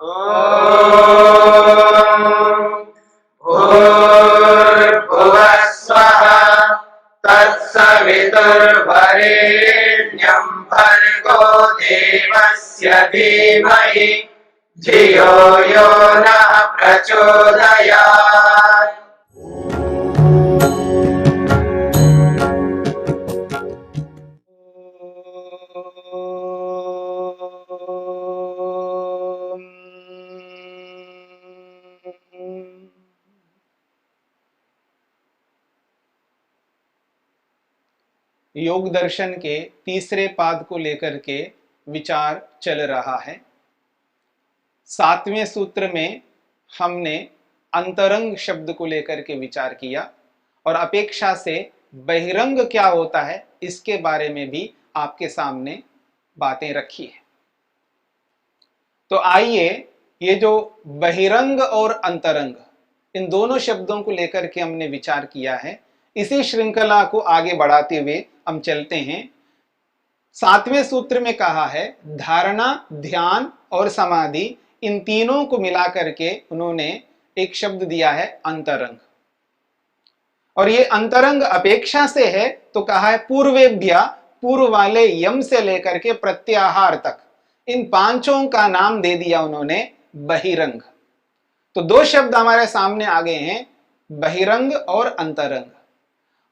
भूर्भुवः स्वः तत्सवितुर्वरेण्यं भर्गो देवस्य धीमहि धियो यो नः प्रचोदयात्। योग दर्शन के तीसरे पाद को लेकर के विचार चल रहा है। 7वें सूत्र में हमने अंतरंग शब्द को लेकर के विचार किया और अपेक्षा से बहिरंग क्या होता है इसके बारे में भी आपके सामने बातें रखी है। तो आइए, ये जो बहिरंग और अंतरंग, इन दोनों शब्दों को लेकर के हमने विचार किया है, इसी श्रृंखला को आगे बढ़ाते हुए हम चलते हैं। 7वें सूत्र में कहा है धारणा, ध्यान और समाधि, इन तीनों को मिला करके उन्होंने एक शब्द दिया है अंतरंग। और ये अंतरंग अपेक्षा से है तो कहा है पूर्वेभ्य, पूर्व वाले यम से लेकर के प्रत्याहार तक, इन पांचों का नाम दे दिया उन्होंने बहिरंग। तो दो शब्द हमारे सामने आ गए हैं, बहिरंग और अंतरंग।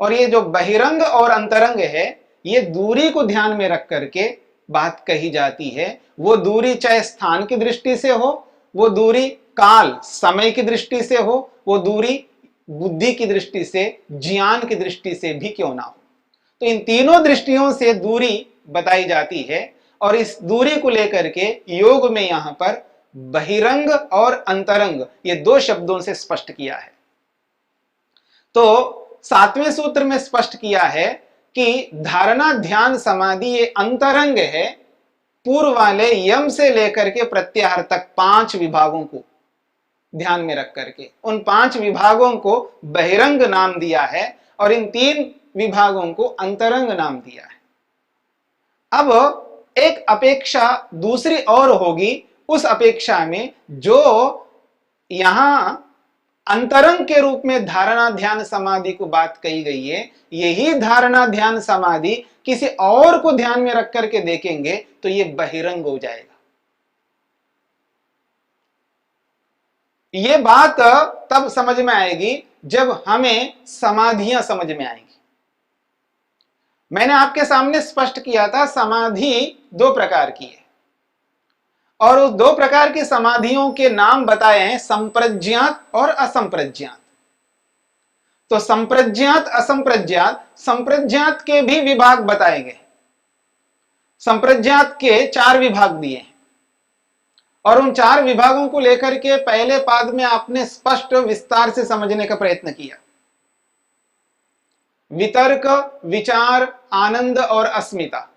और ये जो बहिरंग और अंतरंग है, ये दूरी को ध्यान में रख करके बात कही जाती है। वो दूरी चाहे स्थान की दृष्टि से हो, वो दूरी काल समय की दृष्टि से हो, वो दूरी बुद्धि की दृष्टि से, ज्ञान की दृष्टि से भी क्यों ना हो। तो इन तीनों दृष्टियों से दूरी बताई जाती है और इस दूरी को लेकर के योग में यहां पर बहिरंग और अंतरंग, ये दो शब्दों से स्पष्ट किया है। तो 7वें सूत्र में स्पष्ट किया है कि धारणा, ध्यान, समाधि ये अंतरंग है, पूर्व वाले यम से लेकर के प्रत्याहार तक 5 विभागों को ध्यान में रख करके उन 5 विभागों को बहिरंग नाम दिया है और इन 3 विभागों को अंतरंग नाम दिया है। अब एक अपेक्षा दूसरी और होगी, उस अपेक्षा में जो यहां अंतरंग के रूप में धारणा, ध्यान, समाधि को बात कही गई है, यही धारणा, ध्यान, समाधि किसी और को ध्यान में रख करके देखेंगे तो ये बहिरंग हो जाएगा। ये बात तब समझ में आएगी जब हमें समाधियां समझ में आएंगी। मैंने आपके सामने स्पष्ट किया था समाधि 2 प्रकार की है और उस 2 प्रकार की समाधियों के नाम बताए हैं, संप्रज्ञात और असंप्रज्ञात। तो संप्रज्ञात, असंप्रज्ञात, संप्रज्ञात के भी विभाग बताए गए। संप्रज्ञात के 4 विभाग दिए हैं और उन 4 विभागों को लेकर के पहले पाद में आपने स्पष्ट विस्तार से समझने का प्रयत्न किया। वितर्क, विचार, आनंद और अस्मिता,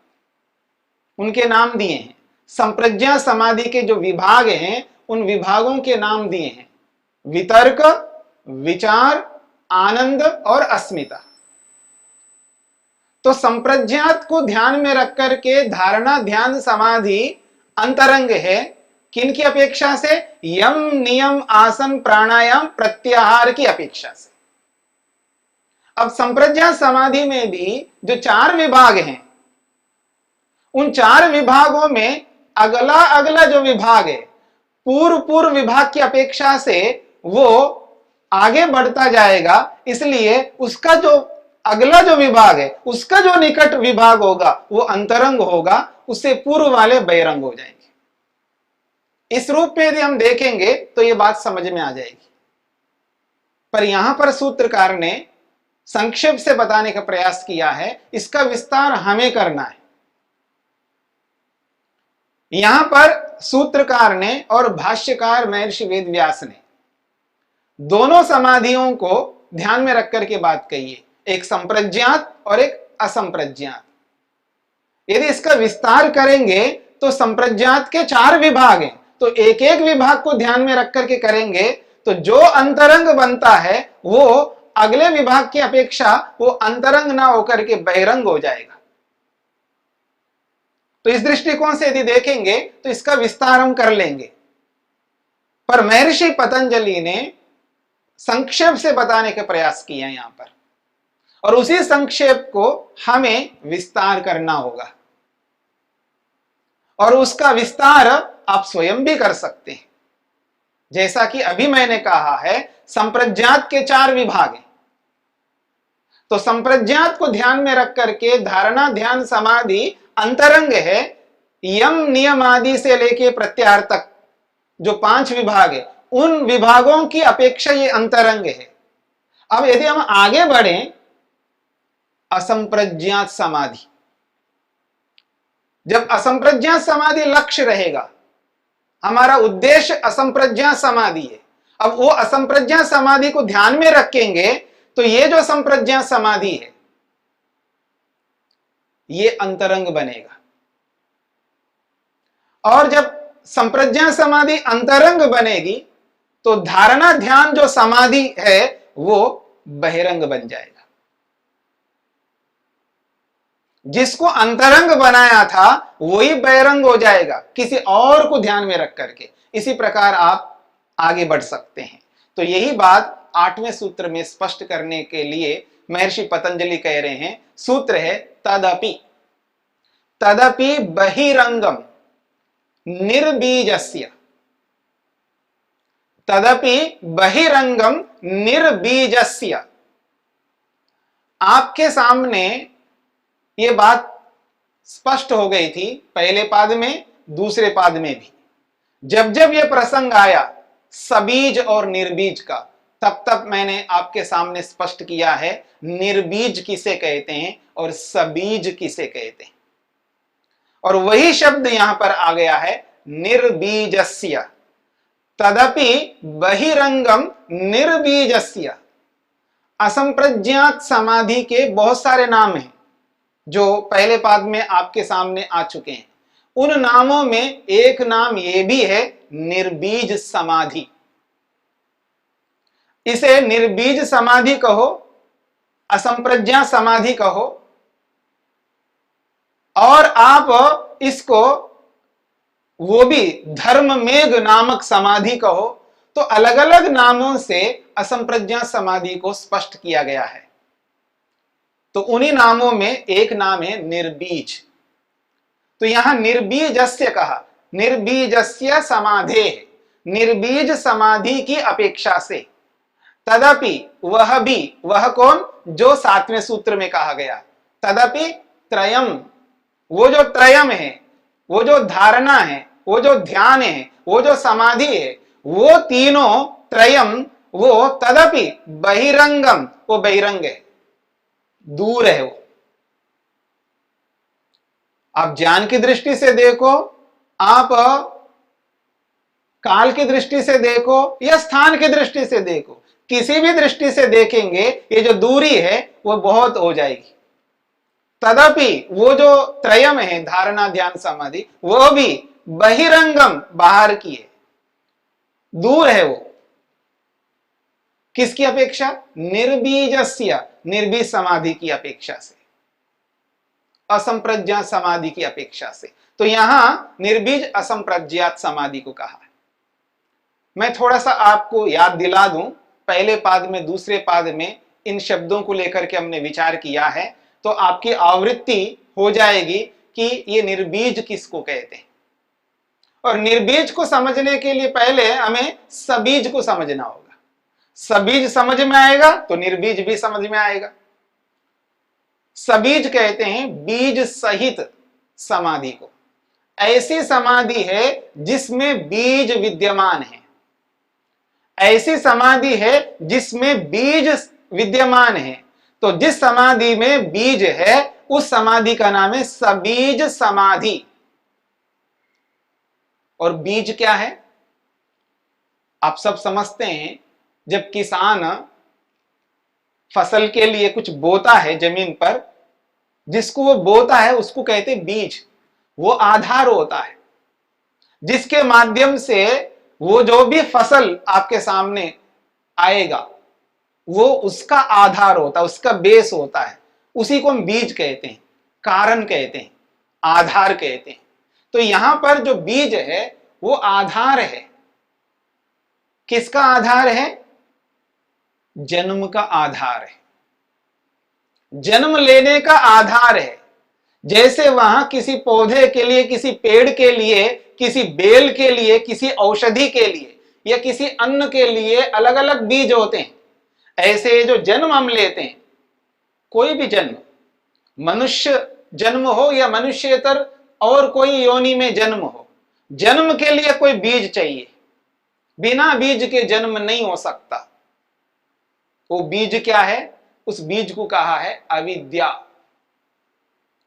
उनके नाम दिए हैं। संप्रज्ञा समाधि के जो विभाग हैं, उन विभागों के नाम दिए हैं, वितर्क, विचार, आनंद और अस्मिता। तो संप्रज्ञात को ध्यान में रख करके धारणा, ध्यान, समाधि अंतरंग है। किन की अपेक्षा से? यम, नियम, आसन, प्राणायाम, प्रत्याहार की अपेक्षा से। अब संप्रज्ञात समाधि में भी जो 4 विभाग हैं, उन 4 विभागों में अगला अगला जो विभाग है, पूर्व विभाग की अपेक्षा से वो आगे बढ़ता जाएगा, इसलिए उसका जो अगला जो विभाग है, उसका जो निकट विभाग होगा वो अंतरंग होगा, उससे पूर्व वाले बहिरंग हो जाएंगे। इस रूप में यदि हम देखेंगे तो ये बात समझ में आ जाएगी। पर यहां पर सूत्रकार ने संक्षेप से बताने का प्रयास किया है, इसका विस्तार हमें करना है। यहां पर सूत्रकार ने और भाष्यकार महर्षि वेदव्यास ने दोनों समाधियों को ध्यान में रख करके बात कही है, एक संप्रज्ञात और एक असंप्रज्ञात। यदि इसका विस्तार करेंगे तो संप्रज्ञात के 4 विभाग हैं, तो एक एक विभाग को ध्यान में रख करके करेंगे तो जो अंतरंग बनता है वो अगले विभाग की अपेक्षा वो अंतरंग ना होकर के बहिरंग हो जाएगा। तो इस दृष्टिकोण से यदि देखेंगे तो इसका विस्तार हम कर लेंगे। पर महर्षि पतंजलि ने संक्षेप से बताने का प्रयास किया यहां पर, और उसी संक्षेप को हमें विस्तार करना होगा, और उसका विस्तार आप स्वयं भी कर सकते हैं। जैसा कि अभी मैंने कहा है, संप्रज्ञात के 4 विभाग हैं, तो संप्रज्ञात को ध्यान में रख करके धारणा, ध्यान, समाधि अंतरंग है। यम नियम आदि से लेके प्रत्याहार तक जो 5 विभाग है, उन विभागों की अपेक्षा ये अंतरंग है। अब यदि हम आगे बढ़ें, असंप्रज्ञात समाधि, जब असंप्रज्ञात समाधि लक्ष्य रहेगा, हमारा उद्देश्य असंप्रज्ञात समाधि है, अब वो असंप्रज्ञात समाधि को ध्यान में रखेंगे तो ये जो संप्रज्ञात समाधि है ये अंतरंग बनेगा। और जब संप्रज्ञात समाधि अंतरंग बनेगी तो धारणा ध्यान जो समाधि है वो बहिरंग बन जाएगा। जिसको अंतरंग बनाया था वही बहिरंग हो जाएगा, किसी और को ध्यान में रख करके। इसी प्रकार आप आगे बढ़ सकते हैं। तो यही बात 8वें सूत्र में स्पष्ट करने के लिए महर्षि पतंजलि कह रहे हैं। सूत्र है तदपि तदपि बहिरंगम निर्बीजस्य, तदपि बहिरंगम निर्बीजस्य। आपके सामने ये बात स्पष्ट हो गई थी पहले पाद में, दूसरे पाद में भी। जब जब ये प्रसंग आया सबीज और निर्बीज का, तब तब मैंने आपके सामने स्पष्ट किया है निर्बीज किसे कहते हैं और सबीज किसे कहते हैं। और वही शब्द यहां पर आ गया है निर्बीजस्य। तदपि बहिरंगम निर्बीजस्य। असंप्रज्ञात समाधि के बहुत सारे नाम हैं जो पहले पाद में आपके सामने आ चुके हैं। उन नामों में एक नाम ये भी है निर्बीज समाधि। इसे निर्बीज समाधि कहो, असंप्रज्ञात समाधि कहो, और आप इसको वो भी धर्ममेघ नामक समाधि कहो, तो अलग अलग नामों से असंप्रज्ञात समाधि को स्पष्ट किया गया है। तो उन्हीं नामों में एक नाम है निर्बीज। तो यहां निर्बीजस्य कहा, निर्बीजस्य समाधे, निर्बीज समाधि की अपेक्षा से। तदपि वह भी, वह कौन, जो 7वें सूत्र में कहा गया। तदपि त्रयम, वो जो त्रयम है, वो जो धारणा है, वो जो ध्यान है, वो जो समाधि है, वो तीनों त्रयम, वो तदपि बहिरंगम, वो बहिरंग है, दूर है। वो आप ज्ञान की दृष्टि से देखो, आप काल की दृष्टि से देखो, या स्थान की दृष्टि से देखो, किसी भी दृष्टि से देखेंगे ये जो दूरी है वो बहुत हो जाएगी। तदपि वो जो त्रयम है, धारणा ध्यान समाधि, वो भी बहिरंगम, बाहर की है, दूर है। वो किसकी अपेक्षा, निर्बीजस्य, निर्बीज समाधि की अपेक्षा से, असंप्रज्ञात समाधि की अपेक्षा से। तो यहां निर्बीज असंप्रज्ञात समाधि को कहा है। मैं थोड़ा सा आपको याद दिला दूं, पहले पाद में, दूसरे पाद में इन शब्दों को लेकर के हमने विचार किया है, तो आपकी आवृत्ति हो जाएगी कि ये निर्बीज किसको कहते हैं। और निर्बीज को समझने के लिए पहले हमें सबीज को समझना होगा। सबीज समझ में आएगा तो निर्बीज भी समझ में आएगा। सबीज कहते हैं बीज सहित समाधि को। ऐसी समाधि है जिसमें बीज विद्यमान है, ऐसी समाधि है जिसमें बीज विद्यमान है। तो जिस समाधि में बीज है उस समाधि का नाम है सबीज समाधि। और बीज क्या है, आप सब समझते हैं, जब किसान फसल के लिए कुछ बोता है जमीन पर, जिसको वो बोता है उसको कहते हैं बीज। वो आधार होता है जिसके माध्यम से वो जो भी फसल आपके सामने आएगा वो उसका आधार होता है, उसका बेस होता है। उसी को हम बीज कहते हैं, कारण कहते हैं, आधार कहते हैं। तो यहां पर जो बीज है वो आधार है, किसका आधार है? जन्म का आधार है, जन्म लेने का आधार है। जैसे वहां किसी पौधे के लिए, किसी पेड़ के लिए, किसी बेल के लिए, किसी औषधि के लिए या किसी अन्न के लिए अलग अलग बीज होते हैं, ऐसे जो जन्म हम लेते हैं, कोई भी जन्म, मनुष्य जन्म हो या मनुष्येतर और कोई योनि में जन्म हो, जन्म के लिए कोई बीज चाहिए। बिना बीज के जन्म नहीं हो सकता। वो बीज क्या है? उस बीज को कहा है अविद्या,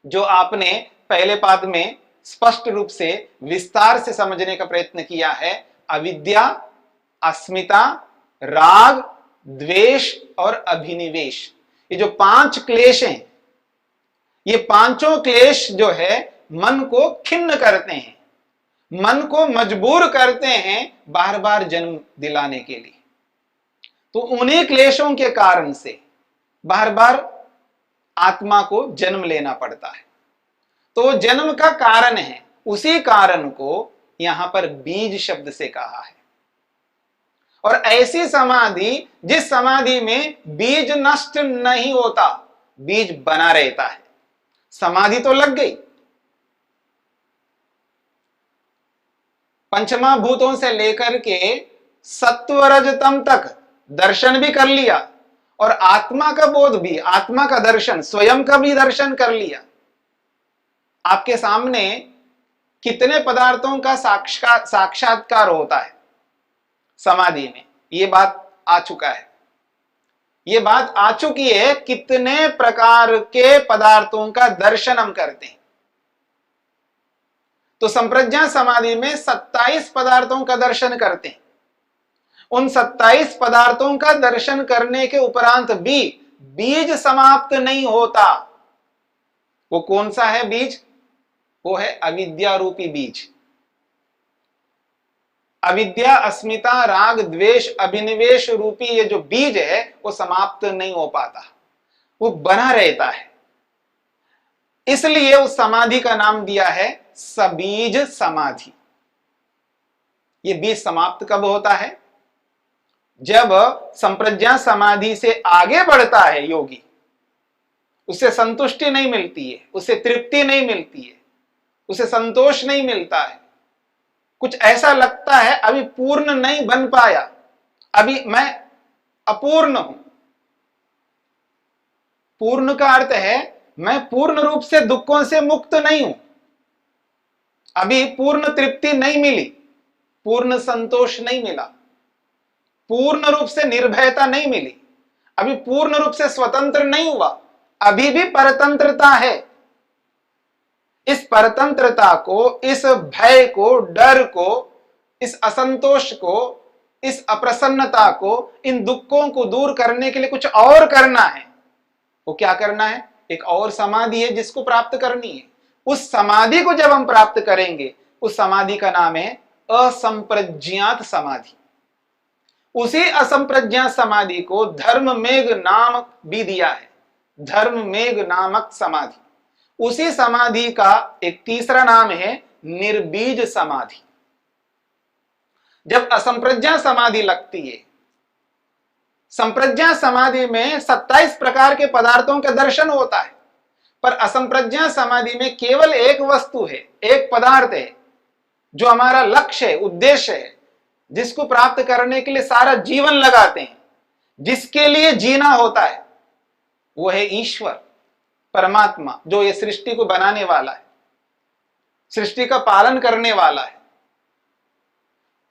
जो आपने पहले पाद में स्पष्ट रूप से विस्तार से समझने का प्रयत्न किया है। अविद्या, अस्मिता, राग, द्वेष और अभिनिवेश, ये जो 5 क्लेश हैं, ये पांचों क्लेश जो है मन को खिन्न करते हैं, मन को मजबूर करते हैं बार बार जन्म दिलाने के लिए। तो उन्हीं क्लेशों के कारण से बार बार आत्मा को जन्म लेना पड़ता है। तो जन्म का कारण है, उसी कारण को यहां पर बीज शब्द से कहा है। और ऐसी समाधि, जिस समाधि में बीज नष्ट नहीं होता, बीज बना रहता है। समाधि तो लग गई, पंचमा भूतों से लेकर के सत्वरजतम तक दर्शन भी कर लिया और आत्मा का बोध भी, आत्मा का दर्शन, स्वयं का भी दर्शन कर लिया। आपके सामने कितने पदार्थों का साक्षात्कार होता है समाधि में, ये बात आ चुका है। ये बात आ चुकी है, कितने प्रकार के पदार्थों का दर्शन हम करते हैं। तो संप्रज्ञा समाधि में 27 पदार्थों का दर्शन करते हैं। उन 27 पदार्थों का दर्शन करने के उपरांत भी बीज समाप्त नहीं होता। वो कौन सा है बीज? वो है अविद्या रूपी बीज। अविद्या, अस्मिता, राग, द्वेष, अभिनिवेश रूपी ये जो बीज है वो समाप्त नहीं हो पाता, वो बना रहता है। इसलिए उस समाधि का नाम दिया है सबीज समाधि। ये बीज समाप्त कब होता है? जब संप्रज्ञा समाधि से आगे बढ़ता है योगी, उसे संतुष्टि नहीं मिलती है, उसे तृप्ति नहीं मिलती है, उसे संतोष नहीं मिलता है, कुछ ऐसा लगता है अभी पूर्ण नहीं बन पाया, अभी मैं अपूर्ण हूं। पूर्ण का अर्थ है मैं पूर्ण रूप से दुखों से मुक्त नहीं हूं, अभी पूर्ण तृप्ति नहीं मिली, पूर्ण संतोष नहीं मिला, पूर्ण रूप से निर्भयता नहीं मिली, अभी पूर्ण रूप से स्वतंत्र नहीं हुआ, अभी भी परतंत्रता है। इस परतंत्रता को, इस भय को, डर को, इस असंतोष को, इस अप्रसन्नता को, इन दुखों को दूर करने के लिए कुछ और करना है। वो क्या करना है? एक और समाधि है जिसको प्राप्त करनी है। उस समाधि को जब हम प्राप्त करेंगे, उस समाधि का नाम है असंप्रज्ञात समाधि। उसी असंप्रज्ञात समाधि को धर्ममेघ नाम भी दिया है, धर्ममेघ नामक समाधि। उसी समाधि का एक तीसरा नाम है निर्बीज समाधि। जब असंप्रज्ञा समाधि लगती है, संप्रज्ञा समाधि में 27 प्रकार के पदार्थों का दर्शन होता है, पर असंप्रज्ञा समाधि में केवल एक वस्तु है, एक पदार्थ है जो हमारा लक्ष्य है, उद्देश्य है, जिसको प्राप्त करने के लिए सारा जीवन लगाते हैं, जिसके लिए जीना होता है। वो है ईश्वर, परमात्मा, जो ये सृष्टि को बनाने वाला है, सृष्टि का पालन करने वाला है।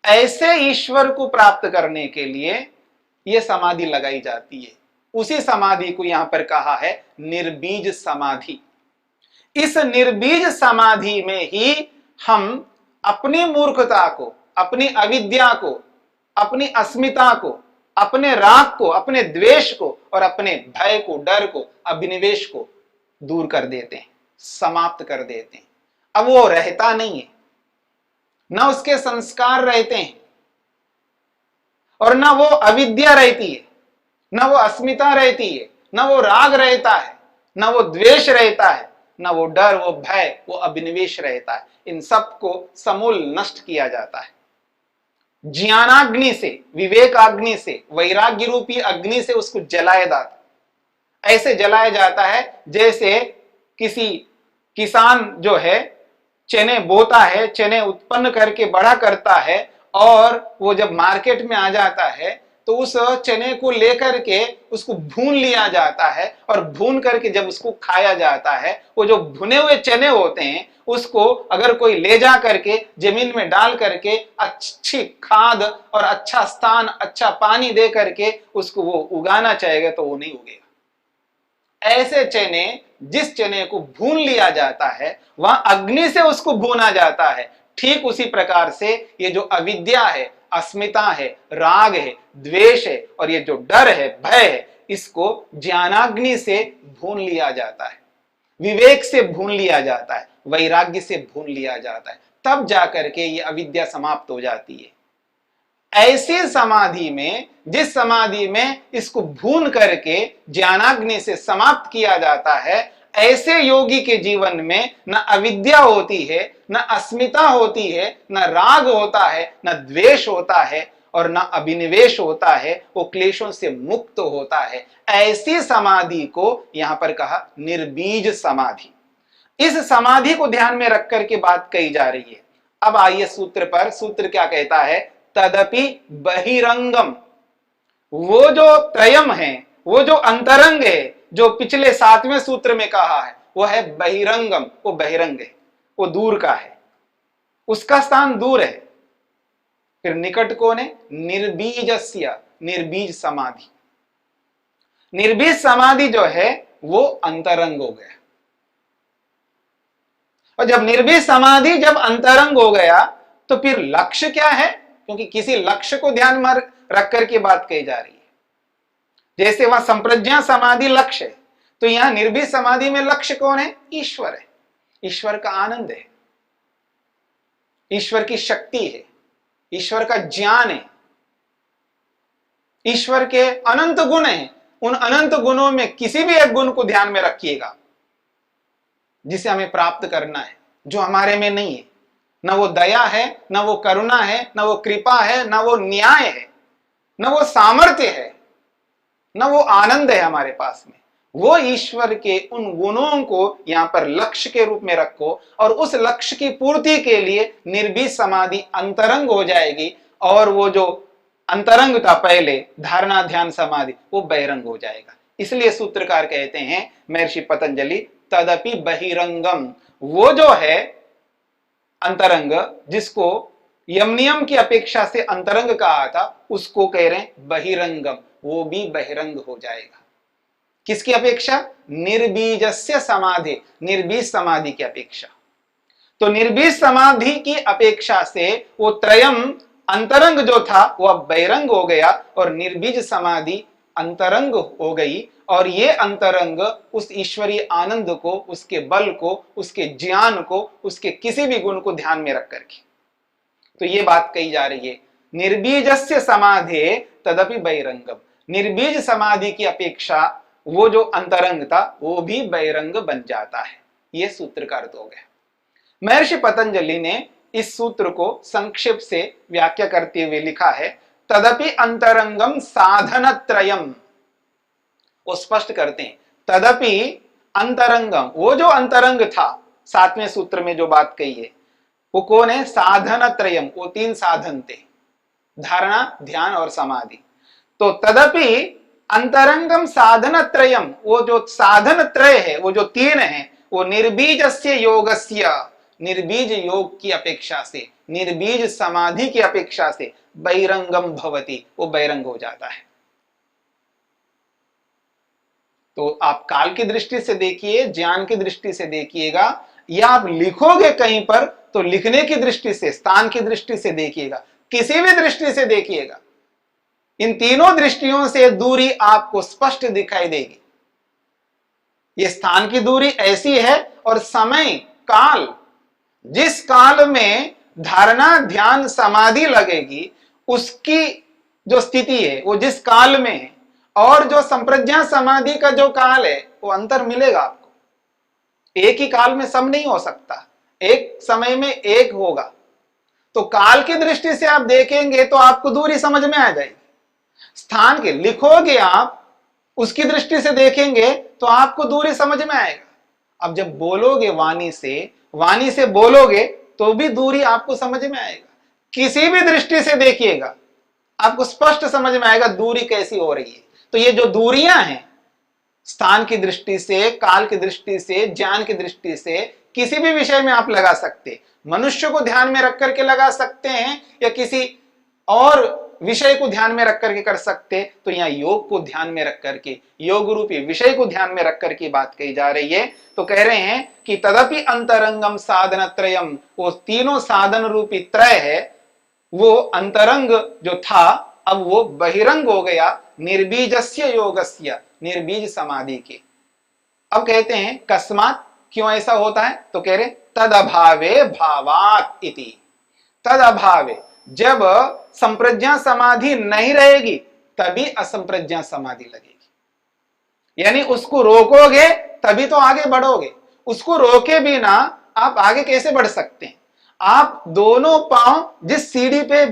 ऐसे ईश्वर को प्राप्त करने के लिए यह समाधि लगाई जाती है। उसी समाधि को यहां पर कहा है निर्बीज समाधि। इस निर्बीज समाधि में ही हम अपनी मूर्खता को, अपनी अविद्या को, अपनी अस्मिता को, अपने राग को, अपने द्वेष को और अपने भय को, डर को, अभिनिवेश को दूर कर देते हैं, समाप्त कर देते हैं। अब वो रहता नहीं है, ना उसके संस्कार रहते हैं और ना वो अविद्या रहती है, ना वो अस्मिता रहती है, ना वो राग रहता है, ना वो द्वेष रहता है, ना वो डर, वो भय, वो अभिनिवेश रहता है। इन सब को समूल नष्ट किया जाता है। ज्ञानाग्नि से, विवेकाग्नि से, वैराग्य रूपी अग्नि से उसको जलाया जाता, ऐसे जलाया जाता है जैसे किसी किसान जो है चने बोता है, चने उत्पन्न करके बड़ा करता है, और वो जब मार्केट में आ जाता है तो उस चने को लेकर के उसको भून लिया जाता है, और भून करके जब उसको खाया जाता है, वो जो भुने हुए चने होते हैं उसको अगर कोई ले जा करके जमीन में डाल करके अच्छी खाद और अच्छा स्थान, अच्छा पानी दे करके उसको वो उगाना चाहेगा तो वो नहीं उगेगा। ऐसे चने, जिस चने को भून लिया जाता है, वहां अग्नि से उसको भूना जाता है। ठीक उसी प्रकार से ये जो अविद्या है, अस्मिता है, राग है, द्वेष है, और ये जो डर है, भय है, इसको ज्ञानाग्नि से भून लिया जाता है, विवेक से भून लिया जाता है, वैराग्य से भून लिया जाता है, तब जाकर के ये अविद्या समाप्त हो जाती है। ऐसी समाधि में, जिस समाधि में इसको भून करके ज्ञानाग्नि से समाप्त किया जाता है, ऐसे योगी के जीवन में न अविद्या होती है, न अस्मिता होती है, न राग होता है, न द्वेष होता है, और न अभिनिवेश होता है, वो क्लेशों से मुक्त होता है। ऐसी समाधि को यहां पर कहा निर्बीज समाधि। इस समाधि को ध्यान में रख करके बात कही जा रही है। अब आइए सूत्र पर। सूत्र क्या कहता है? तदपि बहिरंगम, वो जो त्रयम है, वो जो अंतरंग है, जो पिछले 7वें सूत्र में कहा है, वो है बहिरंगम। वो बहिरंग है, वो दूर का है, उसका स्थान दूर है। फिर निकट कौन है? निर्बीजस्य, निर्बीज समाधि। निर्बीज समाधि जो है वो अंतरंग हो गया। और जब निर्बीज समाधि जब अंतरंग हो गया तो फिर लक्ष्य क्या है? क्योंकि किसी लक्ष्य को ध्यान में रख करके बात कही जा रही है। जैसे वहां संप्रज्ञा समाधि लक्ष्य है, तो यहां निर्बीज समाधि में लक्ष्य कौन है? ईश्वर है। ईश्वर का आनंद है, ईश्वर की शक्ति है, ईश्वर का ज्ञान है, ईश्वर के अनंत गुण हैं। उन अनंत गुणों में किसी भी एक गुण को ध्यान में रखिएगा जिसे हमें प्राप्त करना है, जो हमारे में नहीं है। न वो दया है, न वो करुणा है, न वो कृपा है, न वो न्याय है, न वो सामर्थ्य है, न वो आनंद है हमारे पास में। वो ईश्वर के उन गुणों को यहां पर लक्ष्य के रूप में रखो, और उस लक्ष्य की पूर्ति के लिए निर्बीज समाधि अंतरंग हो जाएगी, और वो जो अंतरंग था पहले धारणा ध्यान समाधि, वो बहिरंग हो जाएगा। इसलिए सूत्रकार कहते हैं महर्षि पतंजलि, तदपि बहिरंगम, वो जो है अंतरंग, जिसको यम नियम की अपेक्षा से अंतरंग कहा था, उसको कह रहे हैं बहिरंगम, वो भी बहिरंग हो जाएगा। किसकी अपेक्षा? निर्बीजस्य समाधि, निर्बीज समाधि की अपेक्षा। तो निर्बीज समाधि की अपेक्षा से वो त्रयम अंतरंग जो था वो अब बहिरंग हो गया, और निर्बीज समाधि अंतरंग हो गई। और ये अंतरंग उस ईश्वरीय आनंद को, उसके बल को, उसके ज्ञान को, उसके किसी भी गुण को ध्यान में रख करके, तो ये बात कही जा रही है, निर्बीजस्य समाधि तदपि बहिरंगम। निर्बीज समाधि की अपेक्षा वो जो अंतरंग था वो भी बहिरंग बन जाता है। ये सूत्र का अर्थ हो गया। महर्षि पतंजलि ने इस सूत्र को संक्षेप से व्याख्या करते हुए लिखा है, तदपि अंतरंगम साधनत्रयम। वो स्पष्ट करते हैं, तदपि अंतरंगम, वो जो अंतरंग था 7वें सूत्र में जो बात कही है, वो कौन है? साधनत्रयम, वो 3 साधन थे, धारणा ध्यान और समाधि। तो तदपि अंतरंगम साधनत्रयम, वो जो साधन त्रय है, वो जो 3 है, वो निर्बीजस्य योगस्य, निर्बीज योग की अपेक्षा से, निर्बीज समाधि की अपेक्षा से बहिरंगम भवति, वो बहिरंग हो जाता है। तो आप काल की दृष्टि से देखिए, ज्ञान की दृष्टि से देखिएगा, या आप लिखोगे कहीं पर तो लिखने की दृष्टि से, स्थान की दृष्टि से देखिएगा, किसी भी दृष्टि से देखिएगा, इन तीनों दृष्टियों से दूरी आपको स्पष्ट दिखाई देगी। ये स्थान की दूरी ऐसी है, और समय काल, जिस काल में धारणा ध्यान समाधि लगेगी, उसकी जो स्थिति है वो जिस काल में है, और जो संप्रज्ञा समाधि का जो काल है, वो अंतर मिलेगा आपको। एक ही काल में सब नहीं हो सकता, एक समय में एक होगा। तो काल की दृष्टि से आप देखेंगे तो आपको दूरी समझ में आ जाएगी। स्थान के लिखोगे आप, उसकी दृष्टि से देखेंगे तो आपको दूरी समझ में आएगा। अब जब बोलोगे वाणी से बोलोगे तो भी दूरी आपको समझ में आएगा। किसी भी दृष्टि से देखिएगा आपको स्पष्ट समझ में आएगा दूरी कैसी हो रही है। तो ये जो दूरियां हैं, स्थान की दृष्टि से, काल की दृष्टि से, ज्ञान की दृष्टि से, किसी भी विषय में आप लगा सकते, मनुष्य को ध्यान में रख करके लगा सकते हैं या किसी और विषय को ध्यान में रख करके कर सकते। तो यहाँ योग को ध्यान में रख करके, योग रूपी विषय को ध्यान में रख करके बात कही जा रही है। तो कह रहे हैं कि तदपि अंतरंगम साधन त्रयम, वो तीनों साधन रूपी त्रय है, वो अंतरंग जो था अब वो बहिरंग हो गया निर्बीजस्य योगस्य, निर्बीज समाधि के। अब कहते हैं कस्मात, क्यों ऐसा होता है? तो कह रहे तद अभावे भावात इति। तद अभावे, जब संप्रज्ञा समाधि नहीं रहेगी तभी असंप्रज्ञा समाधि लगेगी। यानी उसको रोकोगे तभी तो आगे बढ़ोगे, उसको रोके बिना आप आगे कैसे बढ़ सकते हैं? आप दोनों पांव जिस सीढ़ी पे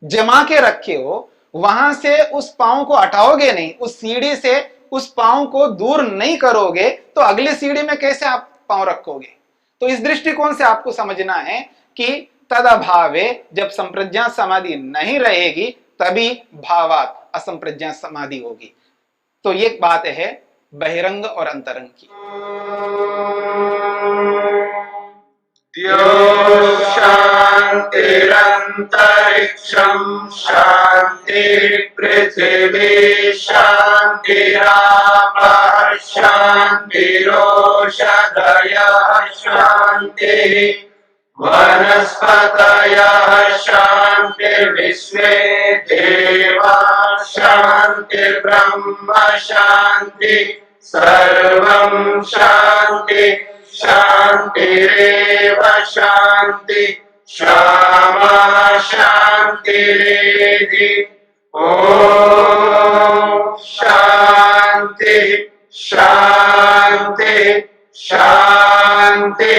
जमा के रखे हो वहां से उस पांव को हटाओगे नहीं, उस सीढ़ी से उस पांव को दूर नहीं करोगे तो अगली सीढ़ी में कैसे आप पांव रखोगे? तो इस दृष्टिकोण से आपको समझना है कि तद अभावे, जब संप्रज्ञा समाधि नहीं रहेगी तभी भावात असंप्रज्ञा समाधि होगी। तो ये बात है बहिरंग और अंतरंग की। शांतिरंतरिक्षं शांति पृथिवी शांतिरापः शांतिरोषधयः शांति वनस्पतयः शांतिर्विश्वे देवाः शांतिर्ब्रह्म शांति सर्वं शांति शांतिरेव शांति क्षमा शांतिरेधि। ओम शांति शांति शांति।